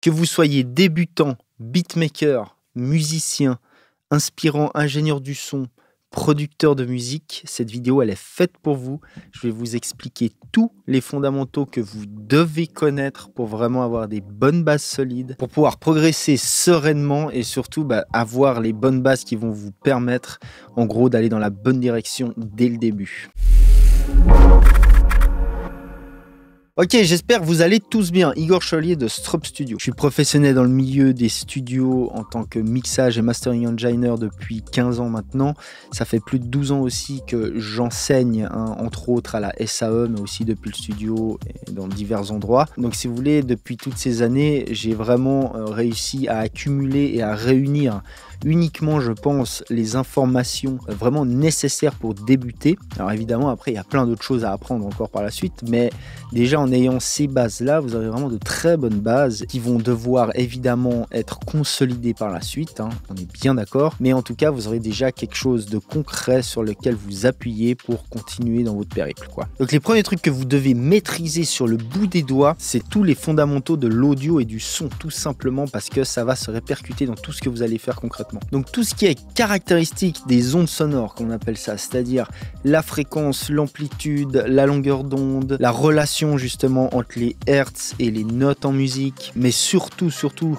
Que vous soyez débutant, beatmaker, musicien, inspirant, ingénieur du son, producteur de musique, cette vidéo elle est faite pour vous. Je vais vous expliquer tous les fondamentaux que vous devez connaître pour vraiment avoir des bonnes bases solides, pour pouvoir progresser sereinement et surtout avoir les bonnes bases qui vont vous permettre en gros d'aller dans la bonne direction dès le début. Ok, j'espère que vous allez tous bien. Igor Chevalier de Strobe Studio. Je suis professionnel dans le milieu des studios en tant que mixage et mastering engineer depuis 15 ans maintenant. Ça fait plus de 12 ans aussi que j'enseigne, entre autres à la SAE, mais aussi depuis le studio et dans divers endroits. Donc si vous voulez, depuis toutes ces années, j'ai vraiment réussi à accumuler et à réunir uniquement, je pense, les informations vraiment nécessaires pour débuter. Alors évidemment, après, il y a plein d'autres choses à apprendre encore par la suite, mais déjà en ayant ces bases-là, vous avez vraiment de très bonnes bases qui vont devoir évidemment être consolidées par la suite, on est bien d'accord, mais en tout cas, vous aurez déjà quelque chose de concret sur lequel vous appuyez pour continuer dans votre périple, quoi. Donc les premiers trucs que vous devez maîtriser sur le bout des doigts, c'est tous les fondamentaux de l'audio et du son, tout simplement parce que ça va se répercuter dans tout ce que vous allez faire concrètement. Donc tout ce qui est caractéristique des ondes sonores, qu'on appelle ça, c'est-à-dire la fréquence, l'amplitude, la longueur d'onde, la relation justement entre les hertz et les notes en musique, mais surtout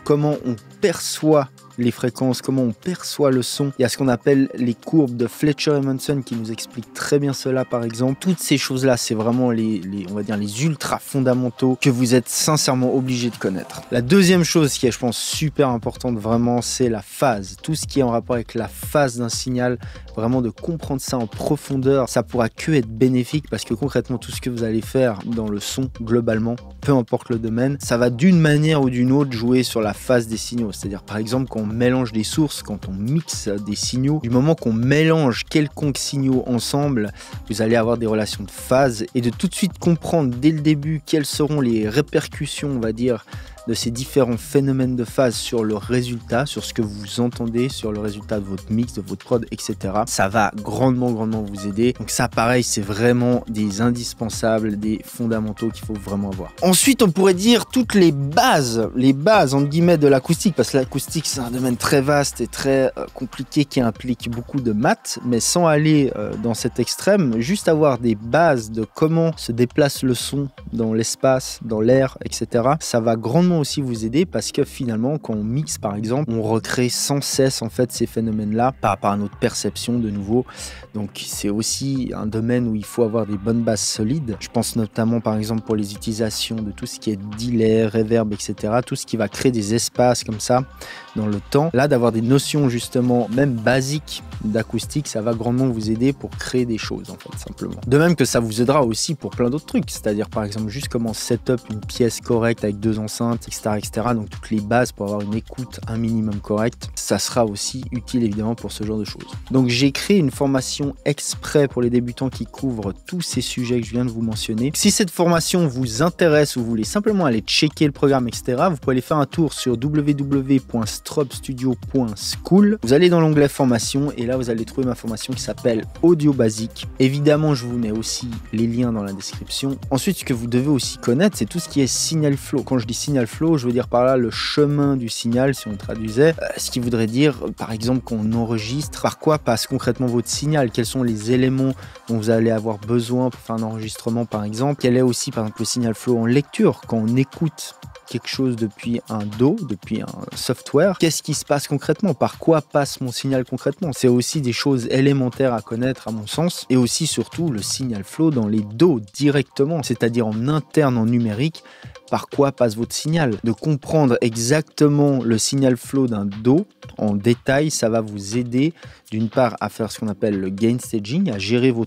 comment on perçoit les fréquences, comment on perçoit le son. Il y a ce qu'on appelle les courbes de Fletcher et Monson qui nous expliquent très bien cela par exemple. Toutes ces choses-là, c'est vraiment on va dire les ultra fondamentaux que vous êtes sincèrement obligé de connaître. La deuxième chose qui est, je pense, super importante vraiment, c'est la phase. Tout ce qui est en rapport avec la phase d'un signal, vraiment de comprendre ça en profondeur, ça pourra que être bénéfique parce que concrètement, tout ce que vous allez faire dans le son, globalement, peu importe le domaine, ça va d'une manière ou d'une autre jouer sur la phase des signaux. C'est-à-dire par exemple quand on mélange des sources, quand on mixe des signaux, du moment qu'on mélange quelconque signaux ensemble, vous allez avoir des relations de phase et de tout de suite comprendre dès le début quelles seront les répercussions, on va dire, de ces différents phénomènes de phase sur le résultat, sur ce que vous entendez, sur le résultat de votre mix, de votre prod, etc. Ça va grandement vous aider. Donc ça, pareil, c'est vraiment des indispensables, des fondamentaux qu'il faut vraiment avoir. Ensuite, on pourrait dire toutes les bases entre guillemets de l'acoustique, parce que l'acoustique, c'est un domaine très vaste et très compliqué qui implique beaucoup de maths, mais sans aller dans cet extrême, juste avoir des bases de comment se déplace le son dans l'espace, dans l'air, etc. Ça va grandement aussi vous aider parce que finalement quand on mixe par exemple on recrée sans cesse en fait ces phénomènes là par rapport à notre perception de nouveau, donc c'est aussi un domaine où il faut avoir des bonnes bases solides. Je pense notamment par exemple pour les utilisations de tout ce qui est delay, reverb, etc., tout ce qui va créer des espaces comme ça dans le temps, là d'avoir des notions justement même basiques d'acoustique, ça va grandement vous aider pour créer des choses en fait simplement. De même que ça vous aidera aussi pour plein d'autres trucs, c'est-à-dire par exemple juste comment setup une pièce correcte avec 2 enceintes, etc. Donc toutes les bases pour avoir une écoute un minimum correcte, ça sera aussi utile évidemment pour ce genre de choses. Donc j'ai créé une formation exprès pour les débutants qui couvre tous ces sujets que je viens de vous mentionner. Si cette formation vous intéresse ou vous voulez simplement aller checker le programme, etc., vous pouvez aller faire un tour sur www.strobestudio.school. Vous allez dans l'onglet formation et là vous allez trouver ma formation qui s'appelle Audio Basique. Évidemment, je vous mets aussi les liens dans la description. Ensuite, ce que vous devez aussi connaître, c'est tout ce qui est signal flow. Quand je dis signal flow, je veux dire par là le chemin du signal, si on traduisait, ce qui voudrait dire, par exemple, qu'on enregistre, par quoi passe concrètement votre signal, quels sont les éléments dont vous allez avoir besoin pour faire un enregistrement, par exemple, quel est aussi, par exemple, le signal flow en lecture, quand on écoute quelque chose depuis un DAW, depuis un software, qu'est-ce qui se passe concrètement? Par quoi passe mon signal concrètement? C'est aussi des choses élémentaires à connaître à mon sens, et aussi surtout le signal flow dans les DAW directement, c'est-à-dire en interne, en numérique, par quoi passe votre signal. De comprendre exactement le signal flow d'un DAW en détail, ça va vous aider d'une part à faire ce qu'on appelle le gain staging, à gérer vos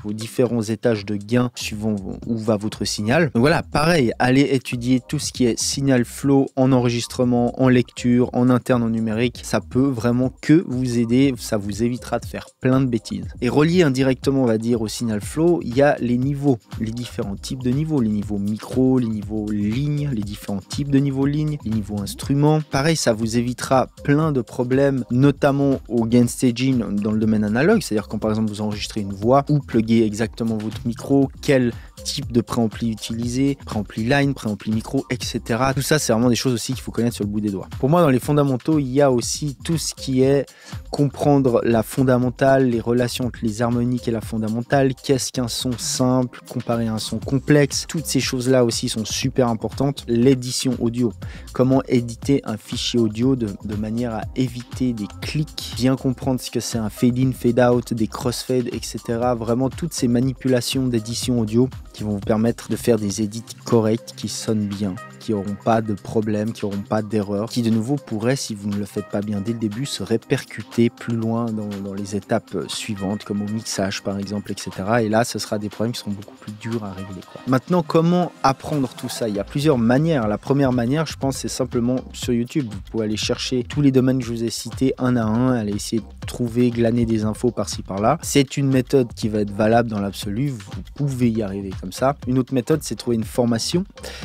différents étages de gain suivant où va votre signal. Donc voilà, pareil, allez étudier tout ce qui est signal flow en enregistrement, en lecture, en interne, en numérique. Ça peut vraiment que vous aider, ça vous évitera de faire plein de bêtises. Et relié indirectement, on va dire, au signal flow, il y a les niveaux, les différents types de niveaux, les niveaux micro, les niveaux lignes, les différents types de niveaux lignes, les niveaux instruments. Pareil, ça vous évitera plein de problèmes, notamment au gain staging dans le domaine analogue, c'est-à-dire quand par exemple vous enregistrez une voix, ou plugger exactement votre micro, quel type de préampli utiliser, préampli line, préampli micro, etc. Tout ça, c'est vraiment des choses aussi qu'il faut connaître sur le bout des doigts. Pour moi, dans les fondamentaux, il y a aussi tout ce qui est comprendre la fondamentale, les relations entre les harmoniques et la fondamentale, qu'est-ce qu'un son simple comparé à un son complexe. Toutes ces choses-là aussi sont super importantes. L'édition audio, comment éditer un fichier audio de manière à éviter des clics, bien comprendre ce que c'est un fade-in, fade-out, des crossfades, etc. Vraiment toutes ces manipulations d'édition audio qui vont vous permettre de faire des edits corrects qui sonnent bien, qui n'auront pas de problème, qui n'auront pas d'erreur, qui de nouveau pourraient, si vous ne le faites pas bien dès le début, se répercuter plus loin dans les étapes suivantes, comme au mixage par exemple, etc. Et là, ce sera des problèmes qui seront beaucoup plus durs à régler, quoi. Maintenant, comment apprendre tout ça? Il y a plusieurs manières. La première manière, je pense, c'est simplement sur YouTube. Vous pouvez aller chercher tous les domaines que je vous ai cités un à un, aller essayer de trouver, glaner des infos par-ci par-là. C'est une méthode qui va être valable dans l'absolu, vous pouvez y arriver comme ça. Une autre méthode, c'est trouver une formation.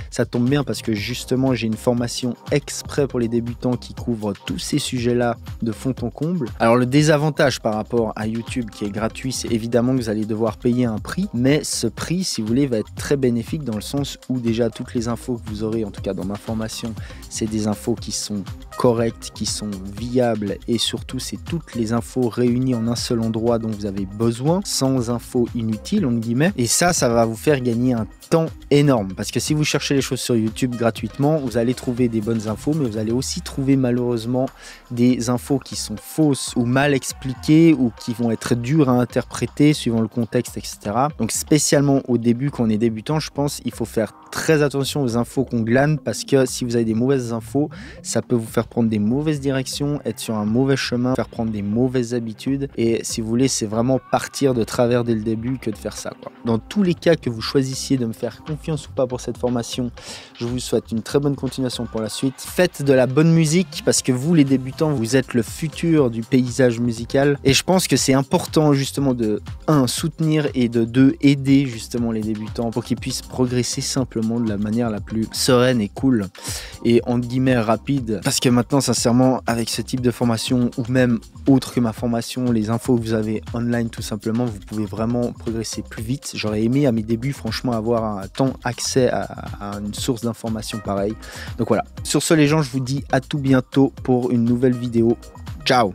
Ça tombe bien parce que justement, j'ai une formation exprès pour les débutants qui couvre tous ces sujets-là de fond en comble. Alors le désavantage par rapport à YouTube qui est gratuit, c'est évidemment que vous allez devoir payer un prix, mais ce prix, si vous voulez, va être très bénéfique dans le sens où déjà toutes les infos que vous aurez, en tout cas dans ma formation, c'est des infos qui sont correctes, qui sont viables et surtout c'est toutes les infos réunies en un seul endroit dont vous avez besoin, sans infos inutiles, entre guillemets. Et ça va vous faire gagner un temps énorme parce que si vous cherchez les choses sur YouTube gratuitement, vous allez trouver des bonnes infos, mais vous allez aussi trouver malheureusement des infos qui sont fausses ou mal expliquées ou qui vont être dures à interpréter suivant le contexte, etc. Donc spécialement au début, quand on est débutant, je pense qu'il faut faire très attention aux infos qu'on glane parce que si vous avez des mauvaises infos, ça peut vous faire prendre des mauvaises directions, être sur un mauvais chemin, faire prendre des mauvaises habitudes et si vous voulez, c'est vraiment partir de travers dès le début que de faire ça, quoi. Dans tous les cas que vous choisissiez de me faire confiance ou pas pour cette formation, je vous souhaite une très bonne continuation pour la suite. Faites de la bonne musique parce que vous, les débutants, vous êtes le futur du paysage musical et je pense que c'est important justement de 1. Soutenir et de 2. Aider justement les débutants pour qu'ils puissent progresser simplement de la manière la plus sereine et cool et entre guillemets rapide parce que maintenant sincèrement avec ce type de formation ou même autre que ma formation, les infos que vous avez online tout simplement, vous pouvez vraiment progresser plus vite. J'aurais aimé à mes débuts franchement avoir un temps accès à une source d'information pareille. Donc voilà, sur ce les gens, je vous dis à tout bientôt pour une nouvelle vidéo. Ciao.